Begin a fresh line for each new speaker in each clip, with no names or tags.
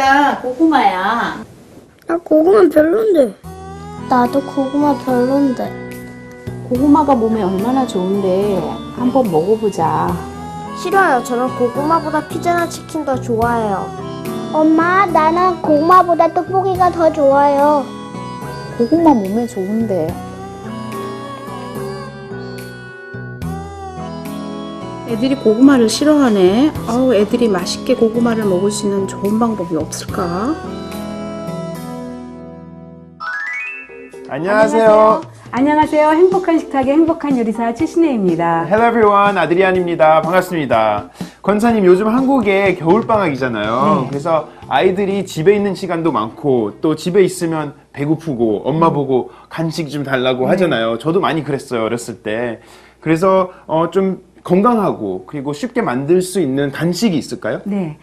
아니라 고구마야.
나 고구마 별론데.
나도 고구마 별론데.
고구마가 몸에 얼마나 좋은데 한번 먹어보자.
싫어요. 저는 고구마보다 피자나 치킨 더 좋아해요. 엄마, 나는 고구마보다 떡볶이가 더 좋아요.
고구마 몸에 좋은데. 애들이 고구마를 싫어하네. 애들이 맛있게 고구마를 먹을 수 있는 좋은 방법이 없을까?
안녕하세요.
안녕하세요. 행복한 식탁의 행복한 요리사 최신혜입니다.
Hello everyone, 아드리안입니다. 반갑습니다. 권사님, 요즘 한국에 겨울방학이잖아요.
네.
그래서 아이들이 집에 있는 시간도 많고 또 집에 있으면 배고프고 엄마 보고 간식 좀 달라고 하잖아요. 저도 많이 그랬어요, 어렸을 때. 그래서 좀 건강하고 그리고 쉽게 만들 수 있는 간식이 있을까요?
네.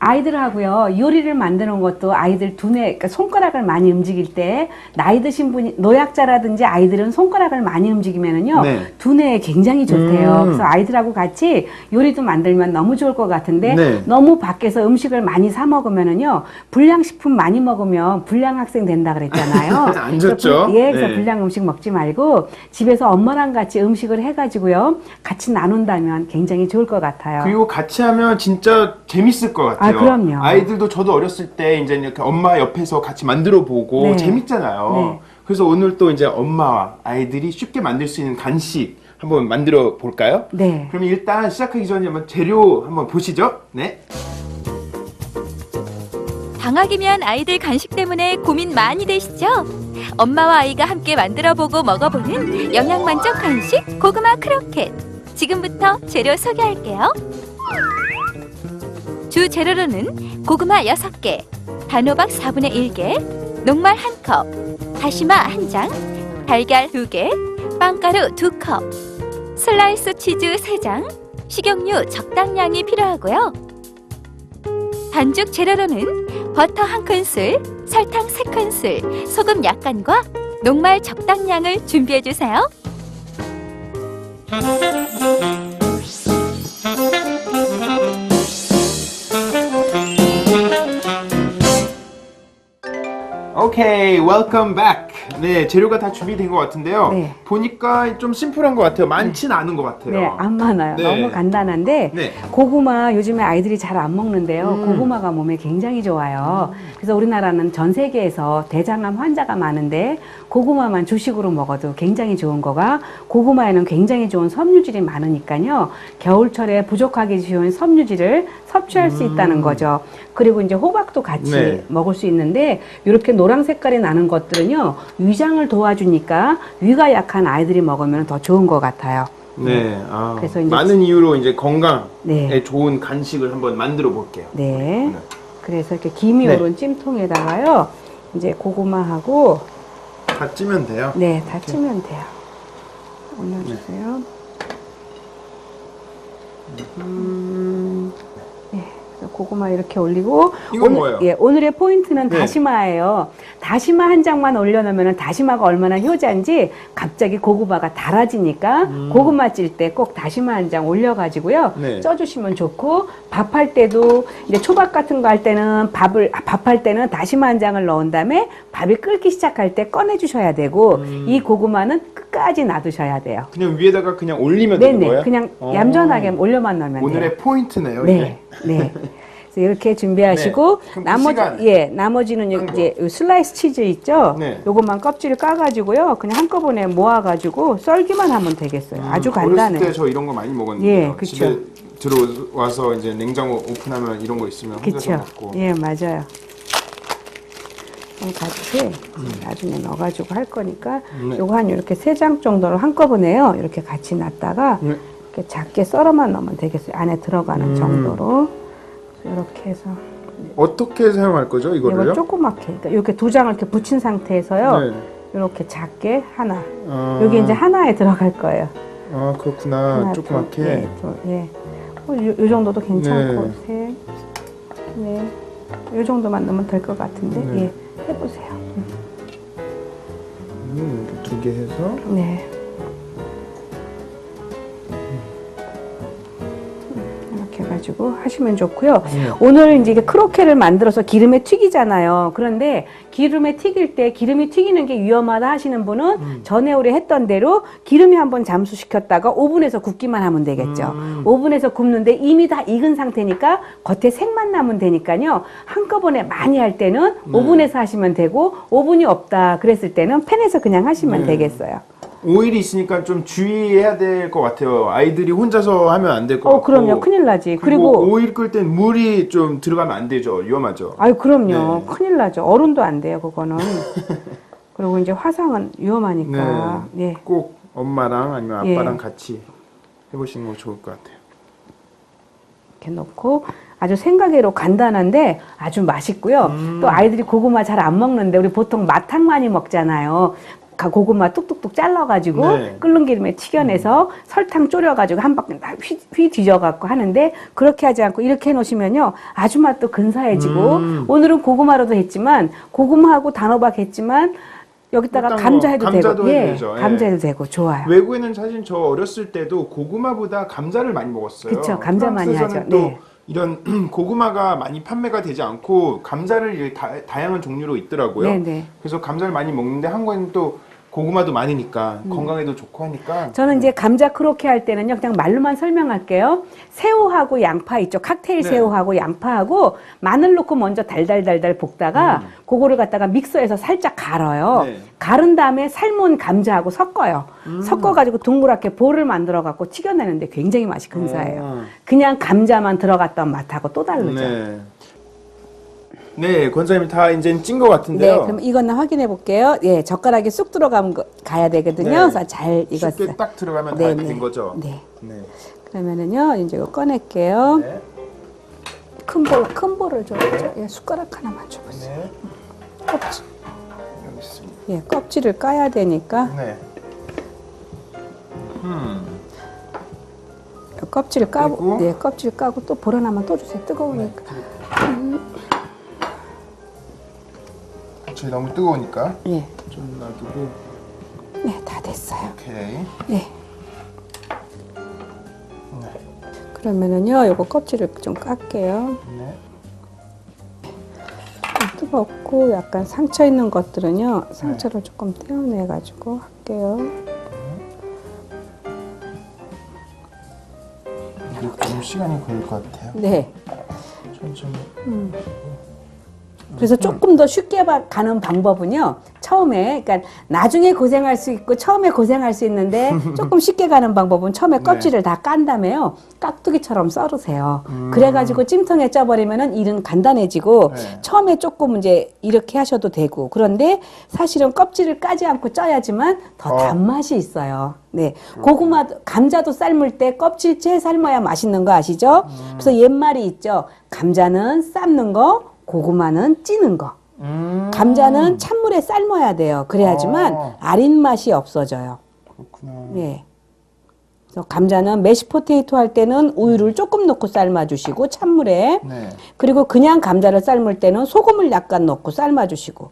아이들하고요, 요리를 만드는 것도 아이들 두뇌, 그러니까 손가락을 많이 움직일 때, 나이 드신 분이, 노약자라든지 아이들은 손가락을 많이 움직이면은요,
네.
두뇌에 굉장히 좋대요. 그래서 아이들하고 같이 요리도 만들면 너무 좋을 것 같은데,
네.
너무 밖에서 음식을 많이 사 먹으면은요, 불량식품 많이 먹으면 불량 학생 된다 그랬잖아요.
안 좋죠?
그래서
네.
불량 음식 먹지 말고, 집에서 엄마랑 같이 음식을 해가지고요, 같이 나눈다면 굉장히 좋을 것 같아요.
그리고 같이 하면 진짜 재밌을 것 같아요.
그럼요.
아이들도 저도 어렸을 때 이제 이렇게 엄마 옆에서 같이 만들어 보고
네.
재밌잖아요.
네.
그래서 오늘 또 이제 엄마와 아이들이 쉽게 만들 수 있는 간식 한번 만들어 볼까요?
네.
그럼 일단 시작하기 전에 한번 재료 한번 보시죠. 네.
방학이면 아이들 간식 때문에 고민 많이 되시죠? 엄마와 아이가 함께 만들어보고 먹어보는 영양만점 간식 고구마 크로켓. 지금부터 재료 소개할게요. 주 재료로는 고구마 6개, 단호박 4분의 1개, 녹말 1컵, 다시마 1장, 달걀 2개, 빵가루 2컵, 슬라이스 치즈 3장, 식용유 적당량이 필요하고요. 반죽 재료로는 버터 1큰술, 설탕 3큰술, 소금 약간과 녹말 적당량을 준비해주세요.
오케이, welcome back. 네, 재료가 다 준비된 것 같은데요.
네.
보니까 좀 심플한 것 같아요. 많지는 않은 것 같아요.
네, 안 많아요.
네.
너무 간단한데
네.
고구마 요즘에 아이들이 잘 안 먹는데요. 고구마가 몸에 굉장히 좋아요. 그래서 우리나라는 전 세계에서 대장암 환자가 많은데 고구마만 주식으로 먹어도 굉장히 좋은 거가 고구마에는 굉장히 좋은 섬유질이 많으니까요. 겨울철에 부족하기 쉬운 섬유질을 섭취할 수 있다는 거죠. 그리고 이제 호박도 같이
네.
먹을 수 있는데 이렇게 노란 색깔이 나는 것들은요. 위장을 도와주니까 위가 약한 아이들이 먹으면 더 좋은 것 같아요.
네.
그래서 이제
많은 이유로 이제 건강에
네.
좋은 간식을 한번 만들어 볼게요.
네. 그래서 이렇게 김이
네.
오른 찜통에다가요. 이제 고구마하고
다 찌면 돼요.
네, 다 찌면 돼요. 올려주세요. 네, 그래서 고구마 이렇게 올리고
이건 뭐예요?
예, 오늘의 포인트는
네.
다시마예요. 다시마 한 장만 올려놓으면 다시마가 얼마나 효자인지 갑자기 고구마가 달아지니까 고구마 찔 때 꼭 다시마 한 장 올려가지고요.
네.
쪄주시면 좋고 밥할 때도 이제 초밥 같은 거 할 때는 밥할 때는 다시마 한 장을 넣은 다음에 밥이 끓기 시작할 때 꺼내 주셔야 되고 이 고구마는 끝까지 놔두셔야 돼요.
그냥 위에다가 그냥 올리면 되는
네네,
거예요?
그냥 얌전하게 올려만 넣으면
오늘의
돼요.
포인트네요.
네, 네. 그래서 이렇게 준비하시고
네. 그럼 그 시간
나머지는
한
이제 슬라이스 치즈 있죠.
네.
요것만 껍질을 까가지고요. 그냥 한꺼번에 모아가지고 썰기만 하면 되겠어요. 아주 간단해.
어렸을 때 저 이런 거 많이 먹었는데
예, 그쵸.
집에 들어와서 이제 냉장고 오픈하면 이런 거 있으면 혼자서
그렇죠.
먹고.
예, 맞아요. 같이 나중에 넣어가지고 할 거니까
네.
요거 한 이렇게 3장 정도를 한꺼번에요. 이렇게 같이 놨다가
네.
이렇게 작게 썰어만 넣으면 되겠어요. 안에 들어가는 정도로. 이렇게 해서
어떻게 사용할 거죠, 이거를요?
이거 조그맣게 그러니까 이렇게 2장을 이렇게 붙인 상태에서요.
네.
이렇게 작게 하나.
아,
여기 이제 하나에 들어갈 거예요.
아, 그렇구나.
하나,
조그맣게.
둘, 예, 예. 요 정도도 괜찮고
네.
셋, 네, 요 정도만 넣으면 될 것 같은데
네.
예, 해보세요.
이렇게 2개 해서.
네. 이렇게 해가지고. 해가지고 하시면 좋고요. 오늘 이제 이게 크로켓을 만들어서 기름에 튀기잖아요. 그런데 기름에 튀길 때 기름이 튀기는 게 위험하다 하시는 분은 전에 우리 했던 대로 기름이 한번 잠수시켰다가 오븐에서 굽기만 하면 되겠죠. 오븐에서 굽는데 이미 다 익은 상태니까 겉에 색만 나면 되니까요. 한꺼번에 많이 할 때는 오븐에서 하시면 되고 오븐이 없다 그랬을 때는 팬에서 그냥 하시면 되겠어요.
오일이 있으니까 좀 주의해야 될 것 같아요. 아이들이 혼자서 하면 안 될 것 같고.
그럼요. 큰일 나지.
그리고 오일 끓일 땐 물이 좀 들어가면 안 되죠. 위험하죠.
아유, 그럼요.
네.
큰일 나죠. 어른도 안 돼요, 그거는. 그리고 이제 화상은 위험하니까. 네.
꼭 엄마랑 아니면 아빠랑
예.
같이 해보시는 거 좋을 것 같아요.
이렇게 넣고 아주 생각외로 간단한데 아주 맛있고요. 또 아이들이 고구마 잘 안 먹는데 우리 보통 마탕 많이 먹잖아요. 고구마 뚝뚝뚝 잘라가지고
네.
끓는 기름에 튀겨내서 설탕 졸여가지고 한 바퀴 휘 뒤져갖고 하는데 그렇게 하지 않고 이렇게 해놓으시면요 아주 맛도 근사해지고 오늘은 고구마로도 했지만 고구마하고 단호박 했지만 여기다가
어떤 거,
감자 해도
감자도
되고
해도
예,
되죠. 예.
감자 해도 되고 좋아요.
외국에는 사실 저 어렸을 때도 고구마보다 감자를 많이 먹었어요.
그쵸, 감자 많이
프랑스에서는
하죠.
또
네.
이런 고구마가 많이 판매가 되지 않고 감자를 다양한 종류로 있더라고요.
네네.
그래서 감자를 많이 먹는데 한국에는 또 고구마도 많으니까 건강에도 좋고 하니까
저는 이제 감자 크로케 할 때는요, 그냥 말로만 설명할게요. 새우하고 양파 있죠. 칵테일
네.
새우하고 양파하고 마늘 넣고 먼저 달달달달 볶다가 그거를 갖다가 믹서에서 살짝 갈아요.
네.
갈은 다음에 삶은 감자하고 섞어요. 섞어가지고 동그랗게 볼을 만들어갖고 튀겨내는데 굉장히 맛이 근사해요. 그냥 감자만 들어갔던 맛하고 또 다르죠.
네. 네, 권사님 다 이제 찐 것
네,
같은데요.
그럼 이거는 확인해 볼게요. 예, 젓가락이 쑥 들어가면 가야 되거든요.
네.
그래서 잘
쉽게
익었어요.
딱 들어가면
네,
다
네.
된 거죠.
네.
네.
그러면은요, 이제 이거 꺼낼게요.
네.
큰 볼을 줘야죠. 예, 숟가락 하나만 줘보세요.
네.
껍질,
여기 있습니다.
예, 껍질을 까야 되니까
네.
껍질을 까고,
그리고?
예, 껍질 까고 또 볼 하나만 또 주세요. 뜨거우니까.
지금 너무 뜨거우니까
예,
좀 놔두고.
네, 다 됐어요.
오케이.
네. 그러면은요, 요거 껍질을 좀 깎게요.
네.
좀 뜨겁고 약간 상처 있는 것들은요, 상처를 조금 떼어내가지고 할게요.
이게 좀 시간이 걸릴 것 같아요.
네.
천천히.
그래서 조금 더 쉽게 가는 방법은요. 처음에, 그러니까 나중에 고생할 수 있고 처음에 고생할 수 있는데 조금 쉽게 가는 방법은 처음에 껍질을 다 깐 다음에요. 깍두기처럼 썰으세요. 그래가지고 찜통에 쪄버리면은 일은 간단해지고
네.
처음에 조금 이제 이렇게 하셔도 되고 그런데 사실은 껍질을 까지 않고 쪄야지만 더 단맛이 있어요. 네. 고구마, 감자도 삶을 때 껍질째 삶아야 맛있는 거 아시죠? 그래서 옛말이 있죠. 감자는 삶는 거, 고구마는 찌는 거. 감자는 찬물에 삶아야 돼요. 그래야지만 아린 맛이 없어져요.
그렇구나.
네. 그래서 감자는 메시포테이토 할 때는 우유를 조금 넣고 삶아주시고 찬물에
네.
그리고 그냥 감자를 삶을 때는 소금을 약간 넣고 삶아주시고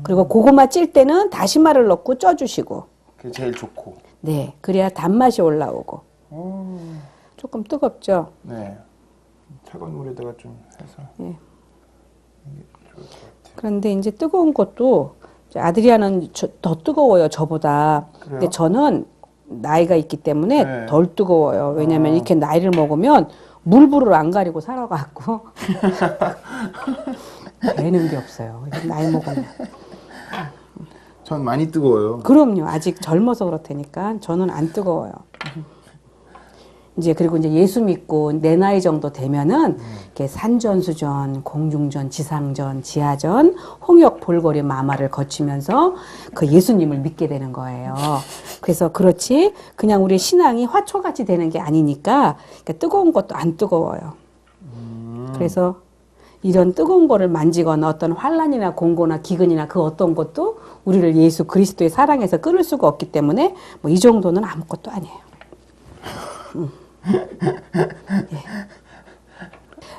그리고 고구마 찔 때는 다시마를 넣고 쪄주시고
그게 제일 좋고.
네. 그래야 단맛이 올라오고 조금 뜨겁죠?
네. 차가운 물에다가 좀 해서.
네.
이게 좋을 것 같아요.
그런데 이제 뜨거운 것도 이제 아드리아는 더 뜨거워요, 저보다.
그래요?
근데 저는 나이가 있기 때문에
네.
덜 뜨거워요. 왜냐면 이렇게 나이를 먹으면 물불을 안 가리고 살아가고 되는 게 없어요. 이렇게 나이 먹으면.
전 많이 뜨거워요.
그럼요. 아직 젊어서 그렇다니까. 저는 안 뜨거워요. 이제 그리고 이제 예수 믿고 내 나이 정도 되면은 이렇게 산전수전, 공중전, 지상전, 지하전, 홍역, 볼거리, 마마를 거치면서 그 예수님을 믿게 되는 거예요. 그래서 그렇지 그냥 우리 신앙이 화초같이 되는 게 아니니까 그러니까 뜨거운 것도 안 뜨거워요. 그래서 이런 뜨거운 거를 만지거나 어떤 환란이나 공고나 기근이나 그 어떤 것도 우리를 예수 그리스도의 사랑에서 끊을 수가 없기 때문에 뭐 이 정도는 아무것도 아니에요. 예.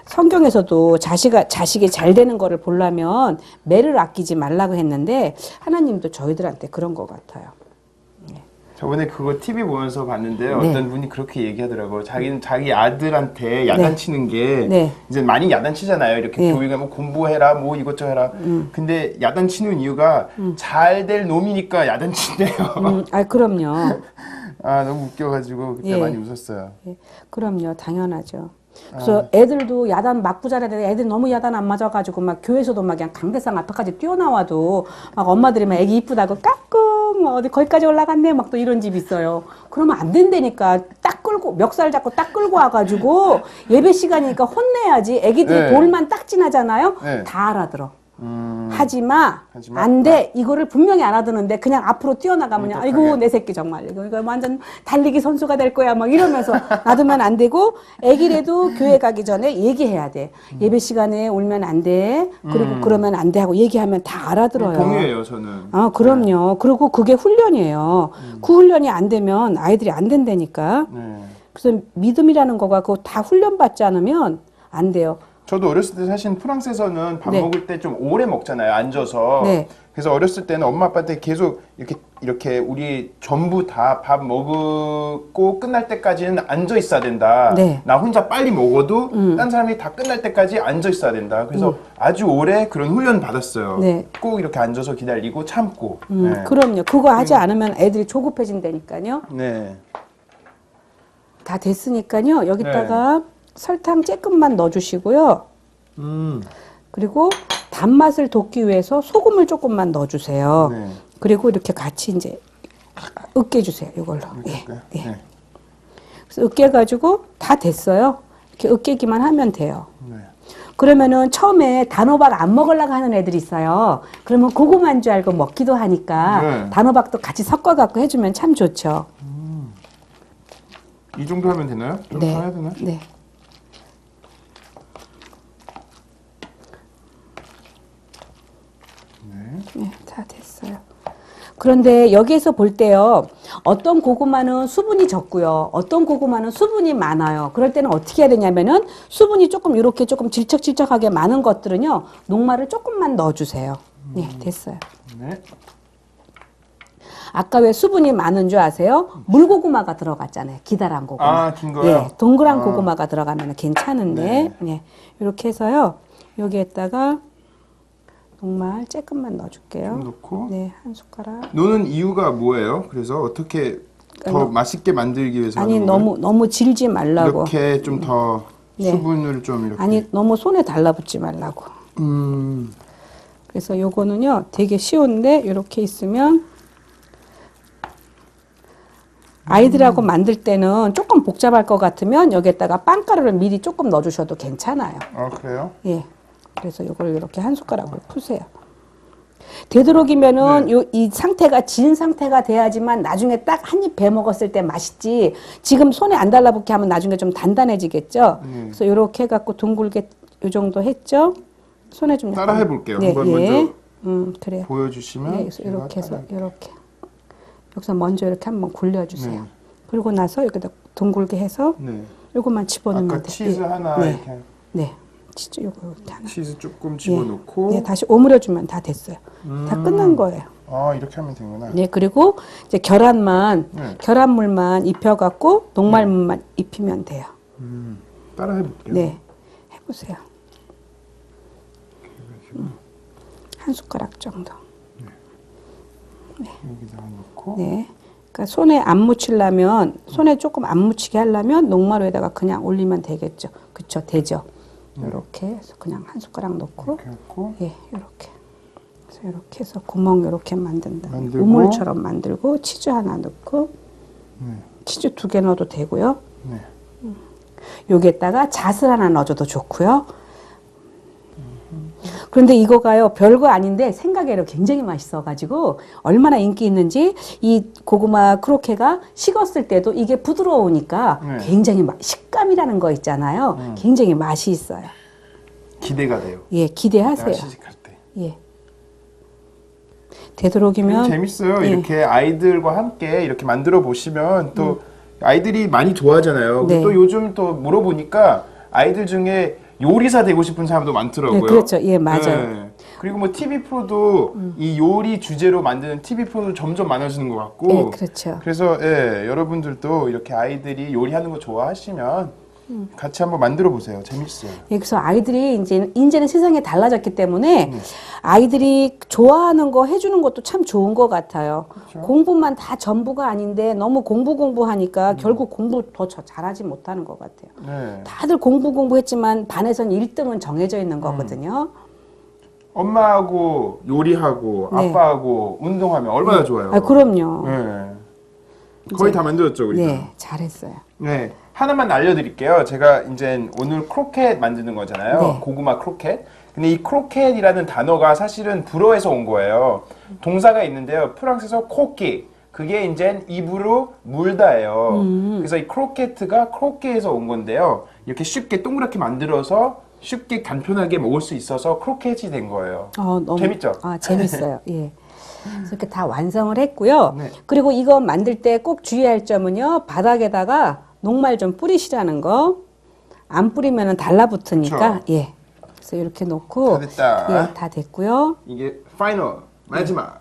성경에서도 자식이 잘 되는 거를 보려면 매를 아끼지 말라고 했는데 하나님도 저희들한테 그런 것 같아요. 예.
저번에 그거 TV 보면서 봤는데요.
네.
어떤 분이 그렇게 얘기하더라고요. 자기는 자기 아들한테 야단치는 게
네.
이제 많이 야단치잖아요. 이렇게
네.
교육에 뭐 공부해라, 뭐 이것저것 해라. 근데 야단치는 이유가 잘 될 놈이니까 야단친대요.
아, 그럼요.
아, 너무 웃겨가지고 그때
예.
많이 웃었어요.
예, 그럼요. 당연하죠. 그래서 애들도 야단 맞고 자라야 돼. 애들 너무 야단 안 맞아가지고 막 교회에서도 막 그냥 강대상 앞에까지 뛰어나와도 막 엄마들이 막 애기 이쁘다고 까꿍 막 어디 거기까지 올라갔네 막 또 이런 집 있어요. 그러면 안 된다니까 딱 끌고 멱살 잡고 딱 끌고 와가지고 예배 시간이니까 혼내야지. 애기들이
네.
돌만 딱 지나잖아요.
네.
다 알아들어. 하지마.
하지마.
안 돼. 이거를 분명히 알아듣는데 그냥 앞으로 뛰어나가면 아이고
똑똑하게.
내 새끼 정말 이거 완전 달리기 선수가 될 거야 막 이러면서 놔두면 안 되고 애기래도 교회 가기 전에 얘기해야 돼. 예배 시간에 울면 안 돼. 그리고 그러면 안 돼 하고 얘기하면 다 알아들어요.
동의해요, 저는.
아, 그럼요. 그리고 그게 훈련이에요. 그 훈련이 안 되면 아이들이 안 된다니까.
네.
그래서 믿음이라는 거가 그거 다 훈련받지 않으면 안 돼요.
저도 어렸을 때 사실 프랑스에서는 밥
네.
먹을 때 좀 오래 먹잖아요. 앉아서.
네.
그래서 어렸을 때는 엄마 아빠한테 계속 이렇게 우리 전부 다 밥 먹고 끝날 때까지는 앉아 있어야 된다.
네.
나 혼자 빨리 먹어도 딴 사람이 다 끝날 때까지 앉아 있어야 된다. 그래서 아주 오래 그런 훈련 받았어요.
네.
꼭 이렇게 앉아서 기다리고 참고. 네.
그럼요. 그거 하지 않으면 애들이 조급해진다니까요.
네.
다 됐으니까요. 여기다가 설탕 조금만 넣어주시고요. 그리고 단맛을 돋기 위해서 소금을 조금만 넣어주세요.
네.
그리고 이렇게 같이 이제 으깨주세요. 이걸로. 예.
할까요?
예.
네.
그래서 으깨가지고 다 됐어요. 이렇게 으깨기만 하면 돼요.
네.
그러면은 처음에 단호박 안 먹으려고 하는 애들이 있어요. 그러면 고구마인 줄 알고 먹기도 하니까
네.
단호박도 같이 섞어갖고 해주면 참 좋죠.
이 정도 하면 되나요? 좀 더 해야 되나?
네. 네, 다 됐어요. 그런데 여기에서 볼 때요, 어떤 고구마는 수분이 적고요, 어떤 고구마는 수분이 많아요. 그럴 때는 어떻게 해야 되냐면은 수분이 조금 이렇게 조금 질척질척하게 많은 것들은요, 녹말을 조금만 넣어주세요. 네, 됐어요.
네.
아까 왜 수분이 많은 줄 아세요? 물고구마가 들어갔잖아요. 기다란 고구마.
아, 긴 거요?
예, 동그란 고구마가 들어가면 괜찮은데,
네.
네. 이렇게 해서요, 여기에다가 녹말 조금만 넣어줄게요.
좀 넣고.
네, 한 숟가락.
노는 이유가 뭐예요? 그래서 어떻게 더 맛있게 만들기 위해서
아니,
하는 건가요?
너무 질지 말라고.
이렇게 좀 더
네.
수분을 좀 이렇게.
아니, 너무 손에 달라붙지 말라고. 그래서 요거는요, 되게 쉬운데, 이렇게 있으면, 아이들하고 만들 때는 조금 복잡할 것 같으면 여기에다가 빵가루를 미리 조금 넣어주셔도 괜찮아요.
아, 그래요?
예. 그래서 이걸 이렇게 한 숟가락으로 푸세요. 되도록이면은
네.
이 상태가 진 상태가 돼야지만 나중에 딱 한 입 배 먹었을 때 맛있지. 지금 손에 안 달라붙게 하면 나중에 좀 단단해지겠죠. 그래서 이렇게 해갖고 둥글게 요 정도 했죠. 손에 좀
따라
약간-
해볼게요.
네,
한번
예.
먼저
그래요.
보여주시면.
네, 그래서
제가
이렇게 해서
따라-
이렇게 여기서 먼저 이렇게 한번 굴려주세요.
네.
그리고 나서 여기다 둥글게 해서
네.
요것만 집어넣으면
아까
돼요.
치즈
예.
하나
네.
이렇게
네. 치즈 요거 이렇게 하나.
치즈 조금 집어넣고.
네, 다시 오므려주면 다 됐어요. 다 끝난 거예요.
아, 이렇게 하면 되구나.
네, 그리고 이제 계란만,
네.
계란물만 입혀갖고 녹말물만 입히면 돼요.
따라 해볼게요.
네, 해보세요. 한 숟가락 정도.
여기다가 넣고.
네. 그러니까 손에 안 묻히려면, 손에 조금 안 묻히게 하려면 녹말 위에다가 그냥 올리면 되겠죠. 그쵸, 되죠. 이렇게 해서 그냥 한 숟가락 넣고,
이렇게 넣고.
예, 이렇게. 그래서 이렇게 해서 구멍 이렇게 만든다.
만들고.
우물처럼 만들고 치즈 하나 넣고,
네.
치즈 2개 넣어도 되고요.
네.
여기에다가 잣을 하나 넣어줘도 좋고요. 그런데 이거가요, 별거 아닌데 생각외로 굉장히 맛있어가지고 얼마나 인기 있는지, 이 고구마 크로케가 식었을 때도 이게 부드러우니까
네.
굉장히 식감이라는 거 있잖아요. 굉장히 맛이 있어요.
기대가 돼요.
예, 기대하세요.
내가 시집갈 때.
예. 되도록이면
재밌어요.
예.
이렇게 아이들과 함께 이렇게 만들어 보시면 또 아이들이 많이 좋아하잖아요.
네.
또 요즘 또 물어보니까 아이들 중에 요리사 되고 싶은 사람도 많더라고요.
네, 그렇죠. 예, 맞아요.
네. 그리고 뭐 TV 프로도 이 요리 주제로 만드는 TV 프로도 점점 많아지는 것 같고.
네, 그렇죠.
그래서 예, 여러분들도 이렇게 아이들이 요리하는 거 좋아하시면 같이 한번 만들어 보세요. 재밌어요.
예, 그래서 아이들이 이제는 세상이 달라졌기 때문에 아이들이 좋아하는 거 해주는 것도 참 좋은 것 같아요. 공부만 다 전부가 아닌데 너무 공부하니까 결국 공부 더 잘하지 못하는 것 같아요.
네.
다들 공부했지만 반에서는 1등은 정해져 있는 거거든요.
엄마하고 요리하고
네.
아빠하고 운동하면 얼마나 좋아요.
아, 그럼요.
네. 거의 다 만들었죠, 우리가.
네, 잘했어요.
네. 하나만 알려드릴게요. 제가 이제 오늘 크로켓 만드는 거잖아요.
네.
고구마 크로켓. 근데 이 크로켓이라는 단어가 사실은 불어에서 온 거예요. 동사가 있는데요. 프랑스에서 코끼. 그게 이제 입으로 물다예요. 그래서 이 크로켓가 크로켓에서 온 건데요. 이렇게 쉽게 동그랗게 만들어서 쉽게 간편하게 먹을 수 있어서 크로켓이 된 거예요.
너무
재밌죠?
재밌어요. 예. 그래서 이렇게 다 완성을 했고요.
네.
그리고 이거 만들 때 꼭 주의할 점은요. 바닥에다가 녹말 좀 뿌리시라는 거. 안 뿌리면은 달라붙으니까.
그쵸.
예. 그래서 이렇게 놓고
다 됐다.
예, 다 됐고요.
이게 파이널 마지막.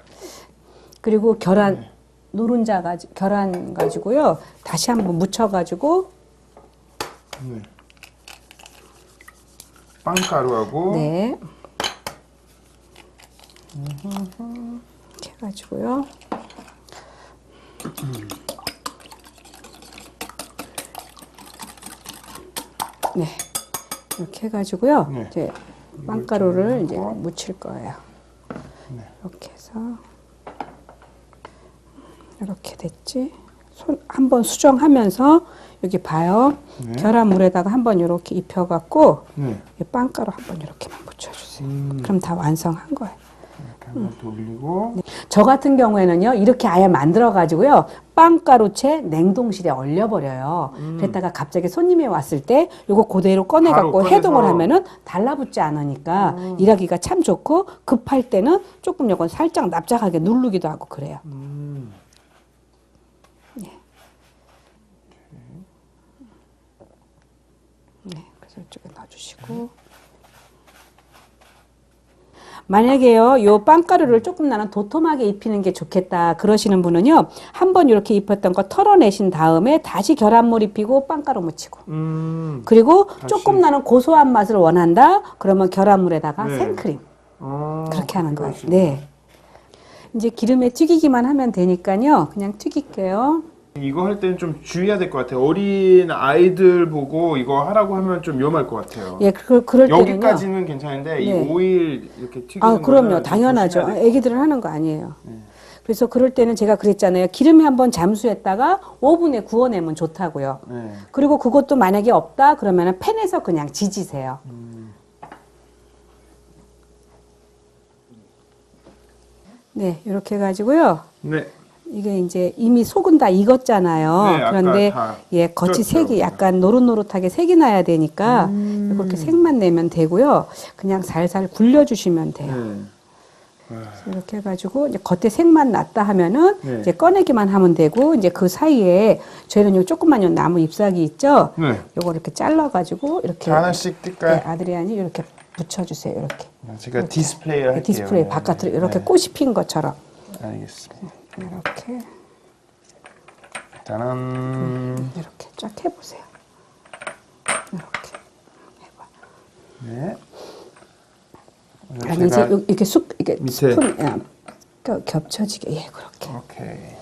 그리고 계란 계란 가지고요. 다시 한번 묻혀 가지고
네. 빵가루하고
네. 이렇게 해가지고요. 네. 이렇게 해가지고요.
네.
이제 빵가루를 이제 묻힐 거예요. 이렇게 해서 이렇게 됐지. 손 한번 수정하면서 여기 봐요. 계란물에다가 한번 이렇게 입혀갖고 이 빵가루 한번 이렇게만 묻혀주세요. 그럼 다 완성한 거예요.
이렇게 한번 돌리고
저 같은 경우에는요, 이렇게 아예 만들어가지고요, 빵가루채 냉동실에 얼려버려요. 그랬다가 갑자기 손님이 왔을 때 요거 그대로 꺼내갖고
바로 꺼내서.
해동을 하면은 달라붙지 않으니까 일하기가 참 좋고, 급할 때는 조금 요건 살짝 납작하게 누르기도 하고 그래요. 네, 그래서 이쪽에 넣어주시고. 만약에요, 요 빵가루를 조금 나는 도톰하게 입히는 게 좋겠다 그러시는 분은요, 한번 이렇게 입혔던 거 털어내신 다음에 다시 계란물 입히고 빵가루 묻히고. 그리고 조금 나는 고소한 맛을 원한다 그러면 계란물에다가
네.
생크림. 그렇게 하는 거예요.
그러시구나.
네. 이제 기름에 튀기기만 하면 되니까요, 그냥 튀길게요.
이거 할 때는 좀 주의해야 될 것 같아요. 어린 아이들 보고 이거 하라고 하면 좀 위험할 것 같아요.
예, 그럴 때는요.
여기까지는 괜찮은데
네.
이 오일 이렇게 튀기는
아, 그럼요.
거는
당연하죠.
조심해야 될
애기들은 하는 거 아니에요. 그래서 그럴 때는 제가 그랬잖아요. 기름에 한번 잠수했다가 오븐에 구워내면 좋다고요.
네.
그리고 그것도 만약에 없다 그러면 팬에서 그냥 지지세요. 네, 이렇게 해가지고요.
네.
이게 이제 이미 속은 다 익었잖아요.
네, 아까
그런데
다
예, 겉이
쪘죠.
색이 약간 노릇노릇하게 색이 나야 되니까 이렇게 색만 내면 되고요. 그냥 살살 굴려주시면 돼요.
네.
그래서 이렇게 해가지고 이제 겉에 색만 났다 하면은
네.
이제 꺼내기만 하면 되고, 이제 그 사이에 저희는 요 조그만 요 나무 잎사귀 있죠.
네.
요거 이렇게 잘라가지고 이렇게
자, 하나씩
네,
뜰까요?
아드리안이 이렇게 붙여주세요. 이렇게
제가 디스플레이를 할게요.
디스플레이
네.
바깥으로 이렇게
네.
꽃이 핀 것처럼
알겠습니다.
이렇게
짜란.
이렇게 쫙 해보세요. 이렇게 해봐.
네.
아니 이제 이렇게 이렇게
밑에.
스푼 겹쳐지게 예 그렇게.
오케이.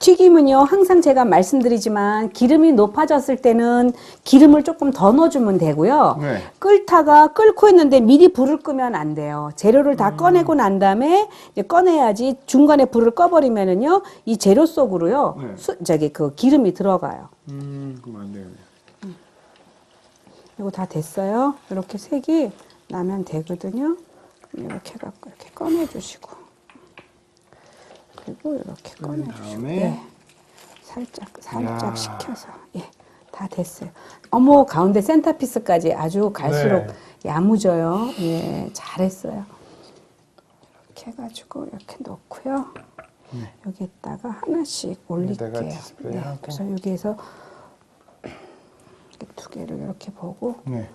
튀김은요, 항상 제가 말씀드리지만 기름이 높아졌을 때는 기름을 조금 더 넣어주면 되고요.
네.
끓고 있는데 미리 불을 끄면 안 돼요. 재료를 다 꺼내고 난 다음에 이제 꺼내야지. 중간에 불을 꺼버리면은요, 이 재료 속으로요,
네.
그 기름이 들어가요.
그럼 안 돼요.
이거 다 됐어요. 이렇게 색이 나면 되거든요. 이렇게 해갖고 이렇게 꺼내주시고. 그리고 이렇게 꺼내주시고.
다음에
예. 살짝
이야.
식혀서. 예. 다 됐어요. 어머, 가운데 센터피스까지 아주 갈수록
네.
야무져요. 예. 잘했어요. 이렇게 해가지고 이렇게 넣고요. 여기에다가 하나씩 올릴게요.
여기다가 디스플레이 하고.
그래서 여기에서 이렇게 두 개를 이렇게 보고
네.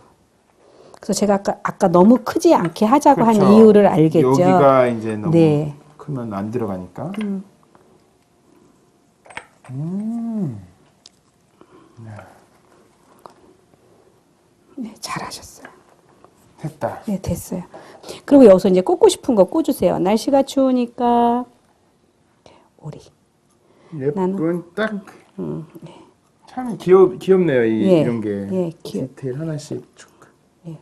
그래서 제가 아까 너무 크지 않게 하자고 한
그렇죠.
이유를 알겠죠.
여기가 이제 너무
네.
크면 안 들어가니까.
네, 잘하셨어요.
됐다.
네, 됐어요. 그리고 여기서 이제 꽂고 싶은 거 꽂으세요. 날씨가 추우니까 오리.
예쁜 딱. 참 귀엽네요.
예,
이런 게
예,
디테일 하나씩 쭉.
예.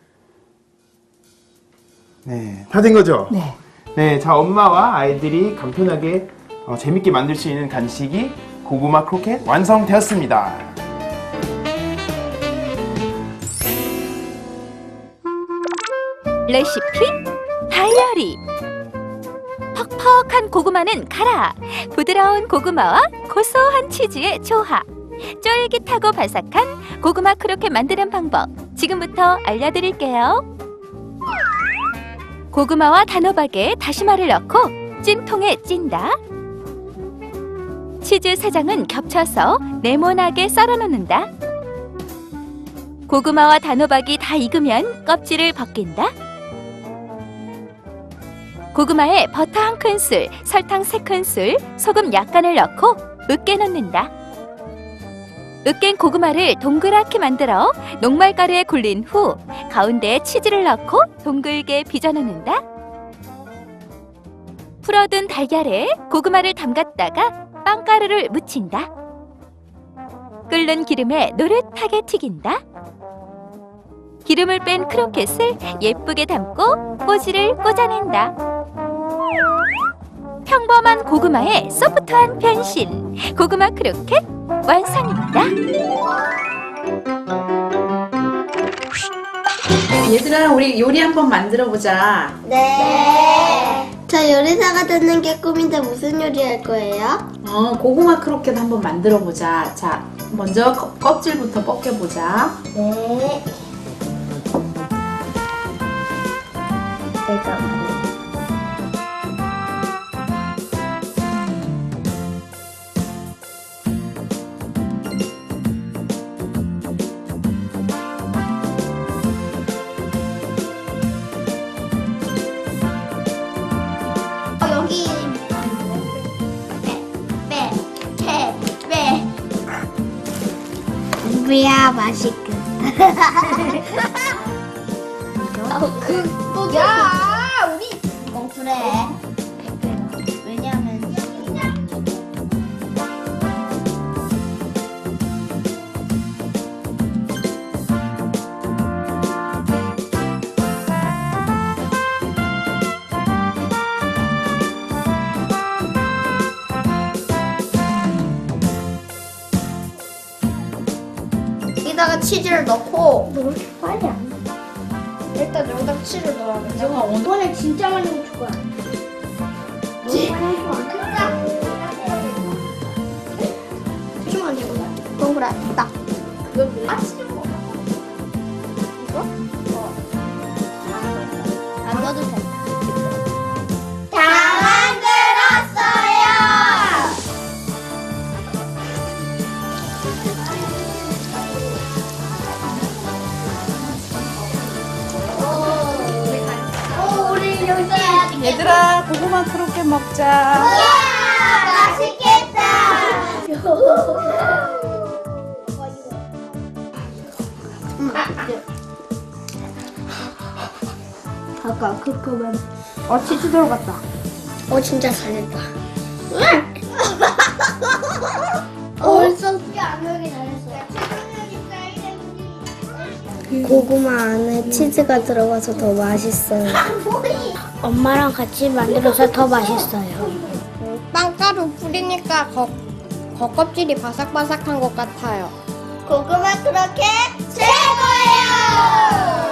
네, 다 된 거죠?
네.
네, 자 엄마와 아이들이 간편하게 재밌게 만들 수 있는 간식이 고구마 크로켓 완성되었습니다.
레시피 다이어리. 퍽퍽한 고구마는 가라. 부드러운 고구마와 고소한 치즈의 조합. 쫄깃하고 바삭한 고구마 크로켓 만드는 방법 지금부터 알려드릴게요. 고구마와 단호박에 다시마를 넣고 찜통에 찐다. 치즈 3장은 겹쳐서 네모나게 썰어 놓는다. 고구마와 단호박이 다 익으면 껍질을 벗긴다. 고구마에 버터 1큰술, 설탕 3큰술, 소금 약간을 넣고 으깨 넣는다. 으깬 고구마를 동그랗게 만들어 녹말가루에 굴린 후 가운데에 치즈를 넣고 동글게 빚어 넣는다. 풀어둔 달걀에 고구마를 담갔다가 빵가루를 묻힌다. 끓는 기름에 노릇하게 튀긴다. 기름을 뺀 크로켓을 예쁘게 담고 꼬지를 꽂아낸다. 평범한 고구마의 소프트한 변신, 고구마 크로켓 완성입니다.
얘들아, 우리 요리 한번 만들어 보자.
네. 저 요리사가 되는 게 꿈인데 무슨 요리 할 거예요?
고구마 크로켓 한번 만들어 보자. 자, 먼저 껍질부터 벗겨 보자.
네. 내가 여기 빼. 누구야 맛있겠다. 야 우리 그래. 왜냐면 여기다가 치즈를 넣고 너 왜 이렇게 빨리 안 넣어? 일단 여기다 치즈를 넣어야겠다.
정아, 오늘
이번에 진짜 많이 넣을 거야. 조금만 해보자. 동그랗다. 이걸 몰라? 이거? 안 넣어도 돼. 다 만들었어요! 우리 여기
얘들아, 고구마 크로켓 먹자.
맛있겠다. 아까 그거만. 치즈 들어갔다. 진짜 잘했다. 벌써 안 열기 잘했어. 고구마 안에 치즈가 들어가서 더 맛있어요. 엄마랑 같이 만들어서 더 맛있어요.
빵가루 뿌리니까 겉껍질이 바삭바삭한 것 같아요.
고구마 크로켓 최고예요!